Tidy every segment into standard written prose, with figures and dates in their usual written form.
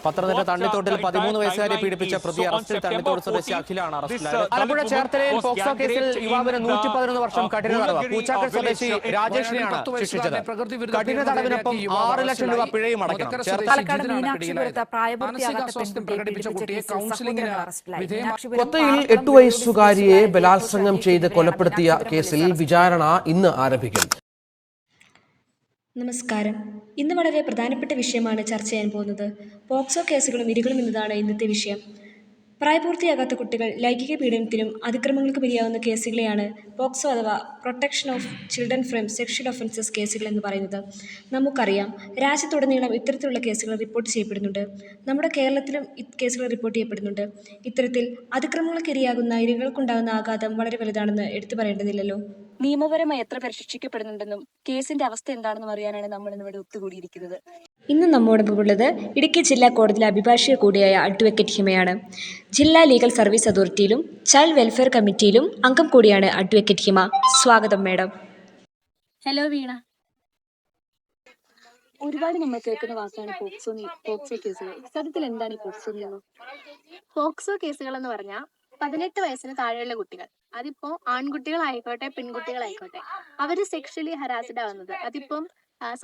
പത്തനംതിട്ട തണ്ണിത്തോട്ടിൽ 13 വയസ്സുകാരെ പീഡിപ്പിച്ച പ്രതി അറസ്റ്റിൽ. തണ്ണിത്തോട് സ്വദേശി അഖിലാണ് അറസ്റ്റിലായത്. ആലപ്പുഴ ചേർത്തലയിൽ പോക്സോ കേസിൽ യുവാവിന് 111 വർഷം കഠിന തടവ്. പൂച്ചാക്കൽ സ്വദേശി രാജേഷിനെയാണ് ശിക്ഷിച്ചത്. കഠിന തടവിനൊപ്പം 6 ലക്ഷം രൂപ പിഴയും അടയ്ക്കണം. കൊത്തയിൽ 8 വയസ്സുകാരിയെ ബലാത്സംഗം ചെയ്ത് കൊലപ്പെടുത്തിയ കേസിൽ വിചാരണ ഇന്ന് ആരംഭിക്കും. നമസ്കാരം. ഇന്ന് വളരെ പ്രധാനപ്പെട്ട വിഷയമാണ് ചർച്ച ചെയ്യാൻ പോകുന്നത്. പോക്സോ കേസുകളും ഇരകളും എന്നതാണ് ഇന്നത്തെ വിഷയം. പ്രായപൂർത്തിയാകാത്ത കുട്ടികൾ ലൈംഗിക പീഡനത്തിനും അതിക്രമങ്ങൾക്ക് ബലിയാവുന്ന കേസുകളെയാണ് പോക്സോ അഥവാ protection of children from sexual offences കേസുകൾ എന്ന് പറയുന്നത്. നമുക്കറിയാം, രാജ്യത്തുടനീളം ഇത്തരത്തിലുള്ള കേസുകൾ റിപ്പോർട്ട് ചെയ്യപ്പെടുന്നുണ്ട്. നമ്മുടെ കേരളത്തിലും കേസുകൾ റിപ്പോർട്ട് ചെയ്യപ്പെടുന്നുണ്ട്. ഇത്തരത്തിൽ അതിക്രമങ്ങൾക്ക് ഇരയാകുന്ന ഇരകൾക്കുണ്ടാകുന്ന ആഘാതം വളരെ വലുതാണെന്ന് എടുത്തു പറയേണ്ടതില്ലല്ലോ. നിയമപരമായി എത്ര പേർ ശിക്ഷിക്കപ്പെടുന്നുണ്ടെന്നും കേസിന്റെ അവസ്ഥ എന്താണെന്നും അറിയാനാണ് നമ്മൾ ഇന്നിവിടെ ഒത്തുകൂടിയിരിക്കുന്നത്. ഇന്ന് നമ്മോടൊപ്പമുള്ളത് ഇടുക്കി ജില്ലാ കോടതിയിലെ അഭിഭാഷക കൂടിയായ അഡ്വക്കേറ്റ് ഹിമയാണ്. ജില്ലാ ലീഗൽ സർവീസ് അതോറിറ്റിയിലും ചൈൽഡ് വെൽഫെയർ കമ്മിറ്റിയിലും അംഗം കൂടിയാണ് അഡ്വക്കേറ്റ് ഹിമ. സ്വാഗതം മാഡം. ഹലോ വീണ. ഒരുപാട് നമ്മൾ കേൾക്കുന്ന വാക്കാണ് പോക്സോ കേസുകൾ. സത്യത്തിൽ എന്താണ് ഈ പോക്സോ നിയമം? പോക്സോ കേസുകൾ എന്ന് പറഞ്ഞാൽ 18 വയസ്സിന് താഴെയുള്ള കുട്ടികൾ, അതിപ്പോ ആൺകുട്ടികളായിക്കോട്ടെ പെൺകുട്ടികളായിക്കോട്ടെ, അവര് സെക്ഷലി ഹരാസ്ഡ് ആവുന്നത് അതിപ്പം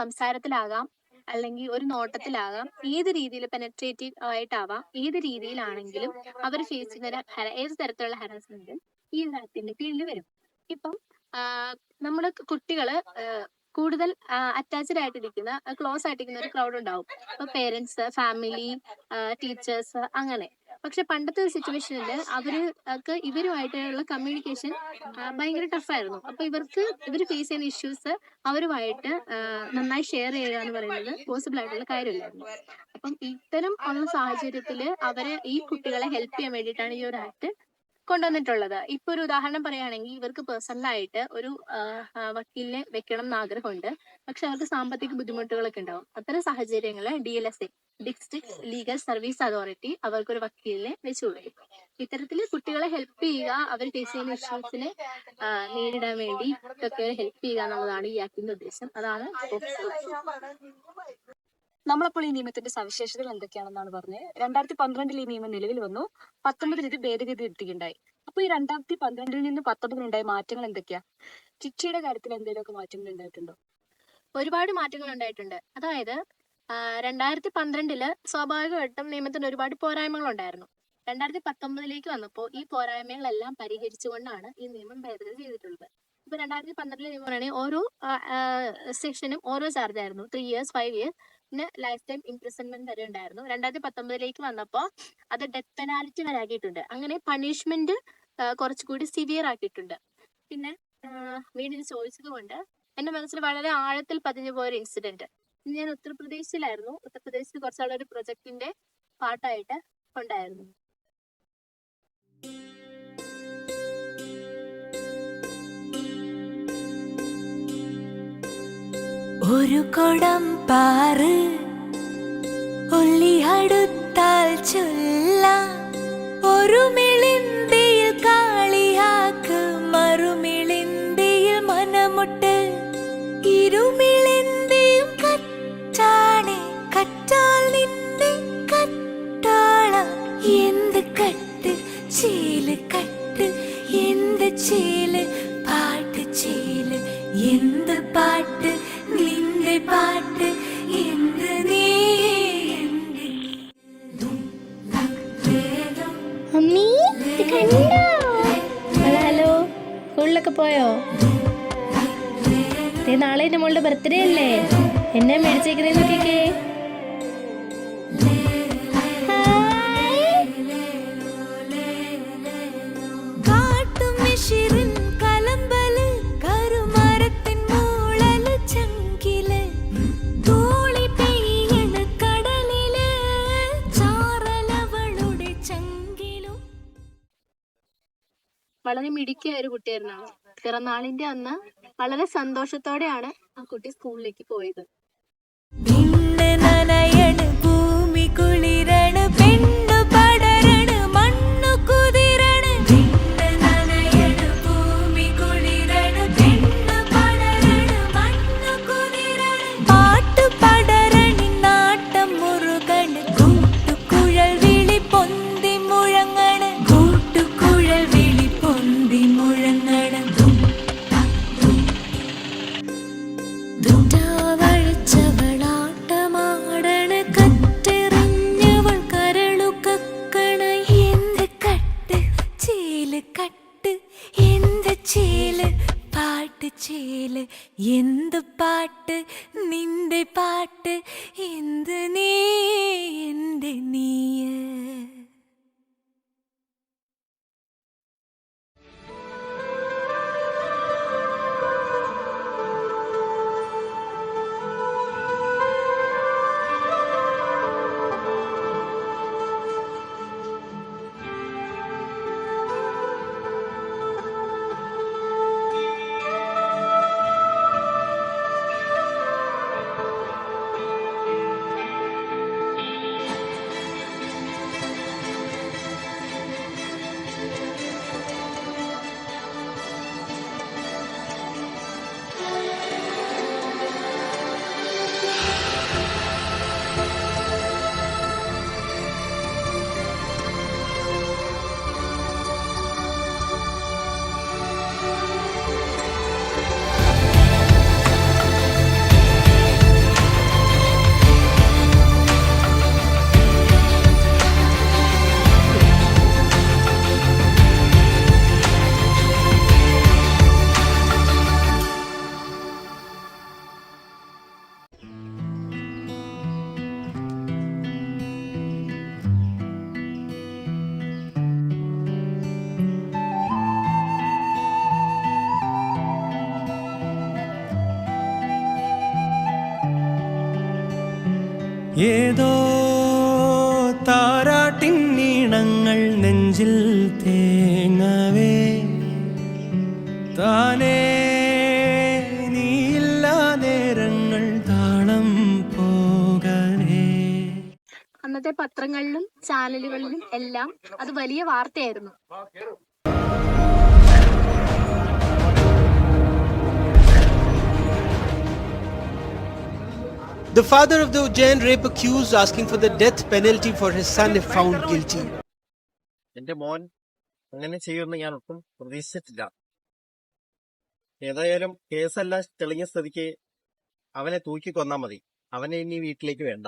സംസാരത്തിലാകാം, അല്ലെങ്കിൽ ഒരു നോട്ടത്തിലാകാം, ഏത് രീതിയിൽ പെനട്രേറ്റീവ് ആയിട്ടാവാം, ഏത് രീതിയിലാണെങ്കിലും അവർ ഫേസ് ചെയ്യുന്ന ഏത് തരത്തിലുള്ള ഹരാസ്മെന്റും ഈ ആക്ടിന്റെ കീഴിൽ വരും. ഇപ്പം നമ്മുടെ കുട്ടികള് കൂടുതൽ അറ്റാച്ച്ഡ് ആയിട്ടിരിക്കുന്ന, ക്ലോസ് ആയിട്ടിരിക്കുന്ന ഒരു ക്രൗഡ് ഉണ്ടാവും. ഇപ്പൊ പേരൻസ്, ഫാമിലി, ടീച്ചേഴ്സ്, അങ്ങനെ. പക്ഷെ പണ്ടത്തെ ഒരു സിറ്റുവേഷനിൽ ഇവരുമായിട്ടുള്ള കമ്മ്യൂണിക്കേഷൻ ഭയങ്കര ടഫായിരുന്നു. അപ്പൊ ഇവർ ഫേസ് ചെയ്യുന്ന ഇഷ്യൂസ് അവരുമായിട്ട് നന്നായി ഷെയർ ചെയ്യുക എന്ന് പറയുന്നത് പോസിബിൾ ആയിട്ടുള്ള കാര്യമില്ലായിരുന്നു. അപ്പം ഇത്തരം ഉള്ള സാഹചര്യത്തില് ഈ കുട്ടികളെ ഹെൽപ്പ് ചെയ്യാൻ വേണ്ടിയിട്ടാണ് ഈ ഒരു ആക്ട് കൊണ്ടുവന്നിട്ടുള്ളത്. ഇപ്പൊ ഒരു ഉദാഹരണം പറയുകയാണെങ്കിൽ, ഇവർക്ക് പേഴ്സണലായിട്ട് ഒരു വക്കീലിനെ വെക്കണം എന്ന് ആഗ്രഹമുണ്ട്. പക്ഷെ അവർക്ക് സാമ്പത്തിക ബുദ്ധിമുട്ടുകളൊക്കെ ഉണ്ടാവും. അത്തരം സാഹചര്യങ്ങള് DLSA, district legal service authority, അവർക്കൊരു വക്കീലിനെ വെച്ചു കൊടുക്കും. ഇത്തരത്തില് കുട്ടികളെ ഹെൽപ്പ് ചെയ്യുക, അവർ ഫേസ് ചെയ്യുന്ന ഇഷ്യൂസിനെ നേരിടാൻ വേണ്ടി ഒക്കെ ഹെൽപ്പ് ചെയ്യുക എന്നുള്ളതാണ് ഈ ആക്ടിന്റെ ഉദ്ദേശം. അതാണ് നമ്മളപ്പോൾ ഈ നിയമത്തിന്റെ സവിശേഷതകൾ എന്തൊക്കെയാണെന്നാണ് പറഞ്ഞത്. 2012 ഈ നിയമം നിലവിൽ വന്നു. 19 ഇത് ഭേദഗതി എത്തുകയുണ്ടായി. അപ്പൊ ഈ 2012 നിന്ന് 19 ഉണ്ടായ മാറ്റങ്ങൾ എന്തൊക്കെയാ? ശിക്ഷയുടെ കാര്യത്തിൽ എന്തെങ്കിലുമൊക്കെ മാറ്റങ്ങൾ ഉണ്ടായിട്ടുണ്ടോ? ഒരുപാട് മാറ്റങ്ങൾ ഉണ്ടായിട്ടുണ്ട്. അതായത് 2012 സ്വാഭാവികമായിട്ടും നിയമത്തിന് ഒരുപാട് പോരായ്മകൾ ഉണ്ടായിരുന്നു. 2019 വന്നപ്പോൾ ഈ പോരായ്മകളെല്ലാം പരിഹരിച്ചുകൊണ്ടാണ് ഈ നിയമം ഭേദഗതി ചെയ്തിട്ടുള്ളത്. ഇപ്പൊ 2012 നിയമം പറയുകയാണെങ്കിൽ ഓരോ സെക്ഷനും ഓരോ ചാർജ് ആയിരുന്നു. 3 years, 5 years, പിന്നെ ലൈഫ് ടൈം ഇംപ്രിസൺമെന്റ് വരെ ഉണ്ടായിരുന്നു. 2019 വന്നപ്പോൾ അത് ഡെത്ത് പെനാൽറ്റി വരെ ആക്കിയിട്ടുണ്ട്. അങ്ങനെ പണിഷ്മെന്റ് കുറച്ചുകൂടി സിവിയർ ആക്കിയിട്ടുണ്ട്. പിന്നെ വീടിന് ചോദിച്ചത് കൊണ്ട് എന്റെ മനസ്സിൽ വളരെ ആഴത്തിൽ പതിഞ്ഞു പോയൊരു ഇൻസിഡന്റ്. ഞാൻ ഉത്തർപ്രദേശിലായിരുന്നു. ഉത്തർപ്രദേശിൽ കുറച്ചാളൊരു പ്രൊജക്ടിന്റെ പാർട്ടായിട്ട് ഉണ്ടായിരുന്നു. ഒരു കുടം പാറ് ഒല്ലി അടുത്താൽ ചൊല്ലാം, ഒരു മിളിന്തിയിൽ കാളിയാക്ക് മറുമിളിന്തിയിൽ മനമുട്ട്, ഇരുമിളിന്തിയും കറ്റാണെ കറ്റാൽ നിന്നെ കട്ടാള, എന്ത് കട്ട് ചീല് കട്ട്, എന്ത് ചീല് പാട്ട് ചീല്, എന്ത് പാട്ട് നിന്റെ പാട്ട്, എന്ത് നീ അമ്മീ ഹലോ, സ്കൂളിലൊക്കെ പോയോ? നാളെ എന്റെ മോളുടെ ബർത്ത്ഡേ അല്ലേ? എന്നെ മേടിച്ചേക്കുന്നേ നോക്കിക്കേ. വളരെ മിടുക്കിയ ഒരു കുട്ടിയായിരുന്നു. പിറന്നാളിന്റെ അന്ന് വളരെ സന്തോഷത്തോടെയാണ് ആ കുട്ടി സ്കൂളിലേക്ക് പോയത്. ഭൂമി കുളിരണ പെണ്ണു പടരണ മണ്ണു കുതിരണ, ഭൂമി കുളിരണ പെണ്ണു പടരണ മണ്ണു കുതിരണ, പാട്ട് പടരണി നാട്ടം മുറുകണ്, ഏതോ താരാട്ടിന്നീണങ്ങൾ നെഞ്ചിൽ തേങ്ങവേ താനേ നീയില്ലാ നേരങ്ങൾ താളം പോകവേ. അന്നത്തെ പത്രങ്ങളിലും ചാനലുകളിലും എല്ലാം അത് വലിയ വാർത്തയായിരുന്നു. The father of the Ujjain rape accused asking for the death penalty for his son if found guilty. എന്റെ മോൻ അങ്ങനെ ചെയ്യുമെന്ന് ഞാൻ ഒട്ടും പ്രതീക്ഷിച്ചിട്ടില്ല. ഏതായാലും കേസെല്ലാം തെളിഞ്ഞ സ്ഥിതിക്ക് അവനെ തൂക്കിക്കൊന്നാ മതി. അവനെ ഇനി വീട്ടിലേക്ക് വേണ്ട,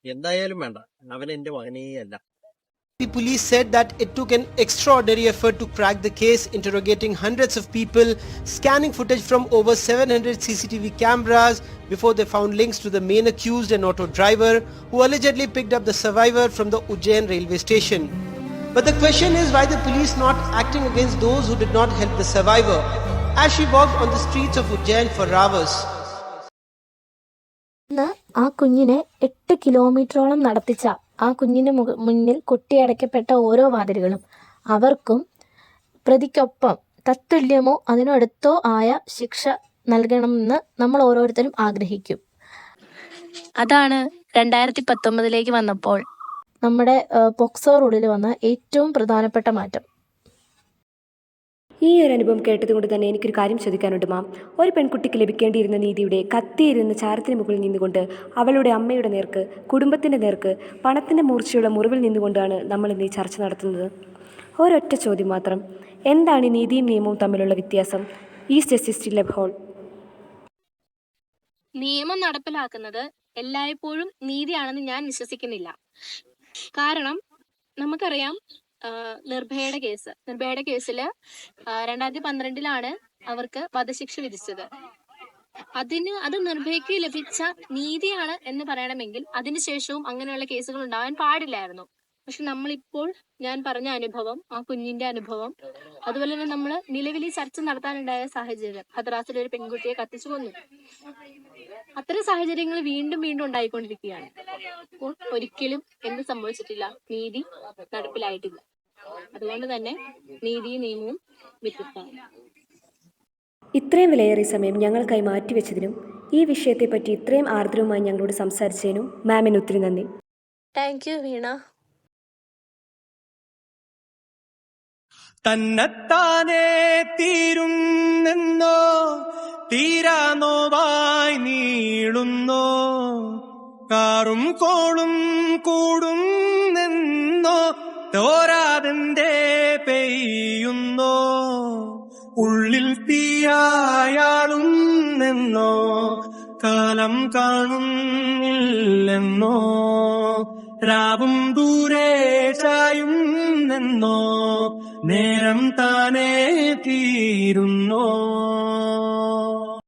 എന്തായാലും വേണ്ട. അവൻ എന്റെ മകനേ അല്ല. The police said that it took an extraordinary effort to crack the case, interrogating hundreds of people, scanning footage from over 700 CCTV cameras before they found links to the main accused, an auto driver who allegedly picked up the survivor from the Ujjain railway station. But the question is, why the police not acting against those who did not help the survivor as she walked on the streets of Ujjain for hours? ആ കുഞ്ഞിനെ 8 കിലോമീറ്ററോളം നടത്തിച്ച ആ കുഞ്ഞിന് മുന്നിൽ കൊട്ടിയടയ്ക്കപ്പെട്ട ഓരോ വാതിലുകളും അവർക്കും പ്രതിക്കൊപ്പം തത്തുല്യമോ അതിനടുത്തോ ആയ ശിക്ഷ നൽകണമെന്ന് നമ്മൾ ഓരോരുത്തരും ആഗ്രഹിക്കും. അതാണ് 2019 വന്നപ്പോൾ നമ്മുടെ പോക്സോ റൂളിൽ വന്ന ഏറ്റവും പ്രധാനപ്പെട്ട മാറ്റം. ഈ ഒരു അനുഭവം കേട്ടതുകൊണ്ട് തന്നെ എനിക്കൊരു കാര്യം ചോദിക്കാനുണ്ട് മാം. ഒരു പെൺകുട്ടിക്ക് ലഭിക്കേണ്ടിയിരുന്ന നീതിയുടെ കത്തിയിരുന്ന ചാരത്തിന് മുകളിൽ നിന്നുകൊണ്ട് അവളുടെ അമ്മയുടെ നേർക്ക്, കുടുംബത്തിൻ്റെ നേർക്ക്, പണത്തിൻ്റെ മൂർച്ചയുള്ള മുറിവിൽ നിന്നുകൊണ്ടാണ് നമ്മൾ ഇന്ന് ഈ ചർച്ച നടത്തുന്നത്. ഒരൊറ്റ ചോദ്യം മാത്രം: എന്താണ് ഈ നീതിയും നിയമവും തമ്മിലുള്ള വ്യത്യാസം? Is justice still uphold? നിയമം നടപ്പിലാക്കുന്നത് എല്ലായ്പ്പോഴും നീതിയാണെന്ന് ഞാൻ വിശ്വസിക്കുന്നില്ല. കാരണം നമുക്കറിയാം, നിർഭയയുടെ കേസിൽ 2012 അവർക്ക് വധശിക്ഷ വിധിച്ചത്. അത് നിർഭയയ്ക്ക് ലഭിച്ച നീതിയാണ് എന്ന് പറയണമെങ്കിൽ അതിനുശേഷവും അങ്ങനെയുള്ള കേസുകൾ ഉണ്ടാവാൻ പാടില്ലായിരുന്നു. പക്ഷെ നമ്മളിപ്പോൾ ഞാൻ പറഞ്ഞ അനുഭവം, ആ കുഞ്ഞിന്റെ അനുഭവം, അതുപോലെ തന്നെ നമ്മൾ നിലവിൽ ഈ ചർച്ച നടത്താനുണ്ടായ സാഹചര്യം, ഹദ്രാസിൽ ഒരു പെൺകുട്ടിയെ കത്തിച്ചു കൊന്നു, അത്തരം സാഹചര്യങ്ങൾ വീണ്ടും വീണ്ടും ഉണ്ടായിക്കൊണ്ടിരിക്കുകയാണ്. അപ്പോൾ ഒരിക്കലും എന്ത് സംഭവിച്ചിട്ടില്ല, നീതി നടപ്പിലായിട്ടില്ല. അതുകൊണ്ട് തന്നെ നീതിയും നിയമവും വ്യത്യസ്തമാണ്. ഇത്രയും വിലയേറിയ സമയം ഞങ്ങൾക്കായി മാറ്റിവെച്ചതിനും ഈ വിഷയത്തെപ്പറ്റി ഇത്രയും ആർദ്രവുമായി ഞങ്ങളോട് സംസാരിച്ചതിനും മാമിന് ഒത്തിരി നന്ദി. താങ്ക് യു വീണ. തന്നെത്താനേ തീരുന്നെന്നോ തീരാനോവായി നീളുന്നോ കാറും കോളും കൂടുന്നെന്നോ തോരാതെന്തേ പെയ്യുന്നോ ഉള്ളിൽ തീയായാളുന്നെന്നോ കാലം കാണുന്നില്ലെന്നോ രാവും ദൂരെ ചായുന്നെന്നോ നേരം താനേ തീരുന്നോ.